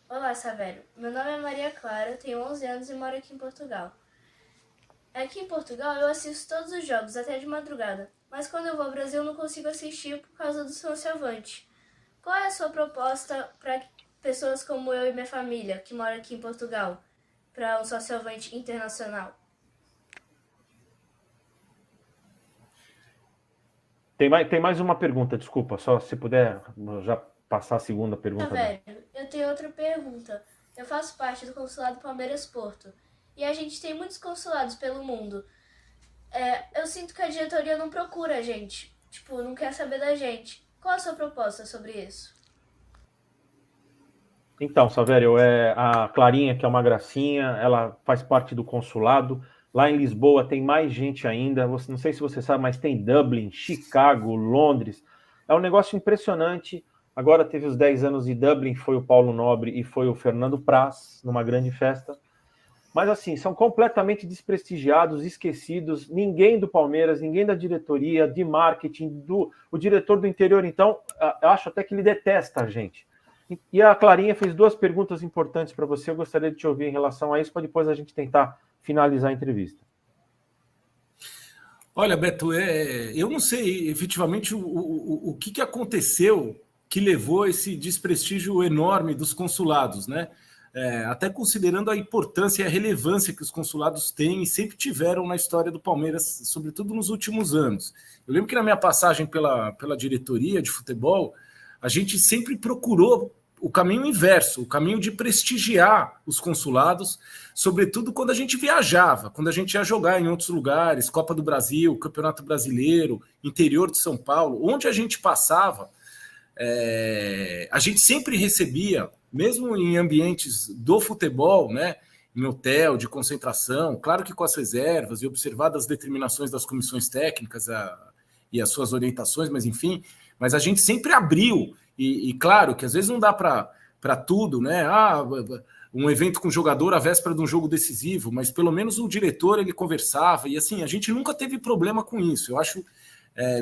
Olá, Savério. Meu nome é Maria Clara, tenho 11 anos e moro aqui em Portugal. Aqui em Portugal eu assisto todos os jogos, até de madrugada. Mas quando eu vou ao Brasil eu não consigo assistir por causa do centroavante. Qual é a sua proposta para pessoas como eu e minha família, que mora aqui em Portugal, para um socioavante internacional? Tem mais uma pergunta, desculpa, só se puder já passar a segunda pergunta dela. Savério, eu tenho outra pergunta. Eu faço parte do Consulado Palmeiras Porto. E a gente tem muitos consulados pelo mundo. Eu sinto que a diretoria não procura a gente. Tipo, não quer saber da gente. Qual a sua proposta sobre isso? Então, Savério, a Clarinha, que é uma gracinha, ela faz parte do consulado. Lá em Lisboa tem mais gente ainda. Não sei se você sabe, mas tem Dublin, Chicago, Londres. É um negócio impressionante. Agora teve os 10 anos de Dublin, foi o Paulo Nobre e foi o Fernando Praz, numa grande festa. Mas assim, são completamente desprestigiados, esquecidos. Ninguém do Palmeiras, ninguém da diretoria, de marketing, o diretor do interior, então, eu acho até que ele detesta a gente. E a Clarinha fez duas perguntas importantes para você. Eu gostaria de te ouvir em relação a isso, para depois a gente tentar finalizar a entrevista. Olha, Beto, eu não sei efetivamente o que aconteceu que levou a esse desprestígio enorme dos consulados, né? Até considerando a importância e a relevância que os consulados têm e sempre tiveram na história do Palmeiras, sobretudo nos últimos anos. Eu lembro que na minha passagem pela diretoria de futebol, a gente sempre procurou o caminho inverso, o caminho de prestigiar os consulados, sobretudo quando a gente viajava, quando a gente ia jogar em outros lugares, Copa do Brasil, Campeonato Brasileiro, interior de São Paulo, onde a gente passava, a gente sempre recebia, mesmo em ambientes do futebol, né, em hotel de concentração, claro que com as reservas e observadas as determinações das comissões técnicas e as suas orientações, mas enfim, mas a gente sempre abriu, e claro que às vezes não dá para tudo, né? Um evento com jogador à véspera de um jogo decisivo, mas pelo menos o diretor ele conversava, e assim, a gente nunca teve problema com isso. Eu acho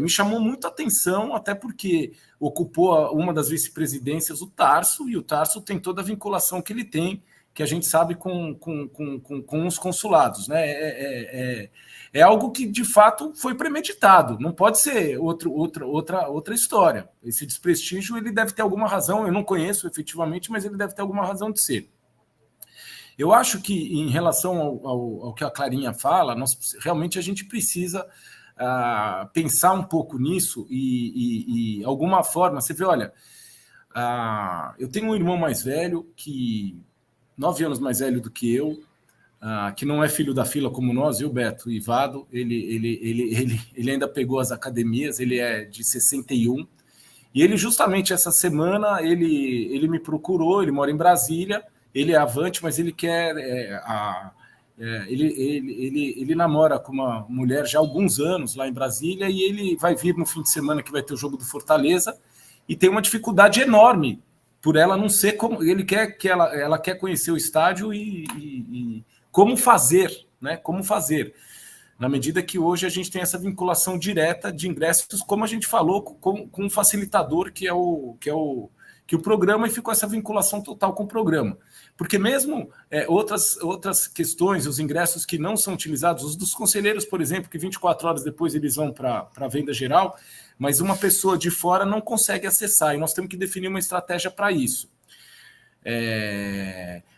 me chamou muito a atenção, até porque ocupou uma das vice-presidências o Tarso, e o Tarso tem toda a vinculação que ele tem, que a gente sabe com os consulados. Né? É algo que, de fato, foi premeditado. Não pode ser outra história. Esse desprestígio ele deve ter alguma razão, eu não conheço efetivamente, mas ele deve ter alguma razão de ser. Eu acho que, em relação ao que a Clarinha fala, realmente a gente precisa pensar um pouco nisso e alguma forma, você vê, olha, eu tenho um irmão mais velho, 9 anos mais velho do que eu, que não é filho da fila como nós, viu, Beto e Vado, ele ainda pegou as academias, ele é de 61, e ele justamente essa semana, ele me procurou, ele mora em Brasília, ele é avante, mas ele quer... ele namora com uma mulher já há alguns anos lá em Brasília e ele vai vir no fim de semana que vai ter o jogo do Fortaleza e tem uma dificuldade enorme por ela não ser como... Ele quer que ela quer conhecer o estádio e como fazer, né? Como fazer. Na medida que hoje a gente tem essa vinculação direta de ingressos, como a gente falou, com um facilitador que o programa, e ficou essa vinculação total com o programa. Porque mesmo outras questões, os ingressos que não são utilizados, os dos conselheiros, por exemplo, que 24 horas depois eles vão para a venda geral, mas uma pessoa de fora não consegue acessar, e nós temos que definir uma estratégia para isso.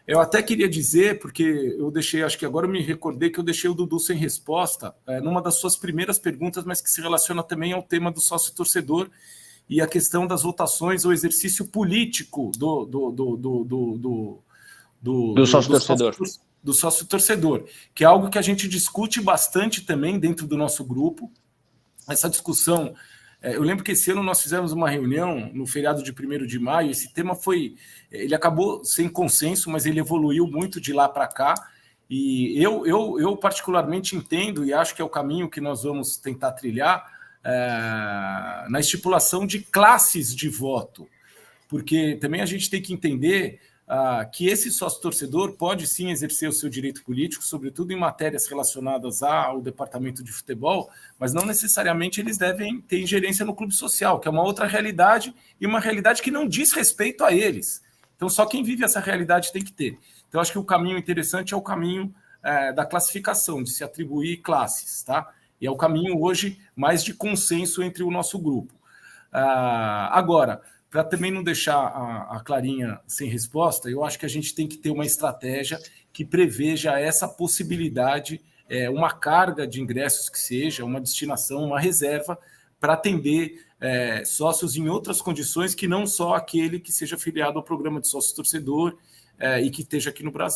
Eu até queria dizer, porque eu deixei, acho que agora eu me recordei que eu deixei o Dudu sem resposta, numa das suas primeiras perguntas, mas que se relaciona também ao tema do sócio-torcedor e a questão das votações, o exercício político Do sócio-torcedor. do sócio-torcedor, que é algo que a gente discute bastante também dentro do nosso grupo. Essa discussão... Eu lembro que esse ano nós fizemos uma reunião no feriado de 1º de maio, esse tema ele acabou sem consenso, mas ele evoluiu muito de lá para cá, e eu particularmente entendo, e acho que é o caminho que nós vamos tentar trilhar, na estipulação de classes de voto, porque também a gente tem que entender que esse sócio-torcedor pode sim exercer o seu direito político, sobretudo em matérias relacionadas ao departamento de futebol, mas não necessariamente eles devem ter ingerência no clube social, que é uma outra realidade, e uma realidade que não diz respeito a eles. Então, só quem vive essa realidade tem que ter. Então, acho que o caminho interessante é o caminho da classificação, de se atribuir classes, tá? E é o caminho hoje mais de consenso entre o nosso grupo. Agora, para também não deixar a Clarinha sem resposta, eu acho que a gente tem que ter uma estratégia que preveja essa possibilidade, uma carga de ingressos que seja, uma destinação, uma reserva, para atender sócios em outras condições que não só aquele que seja filiado ao programa de sócio-torcedor e que esteja aqui no Brasil.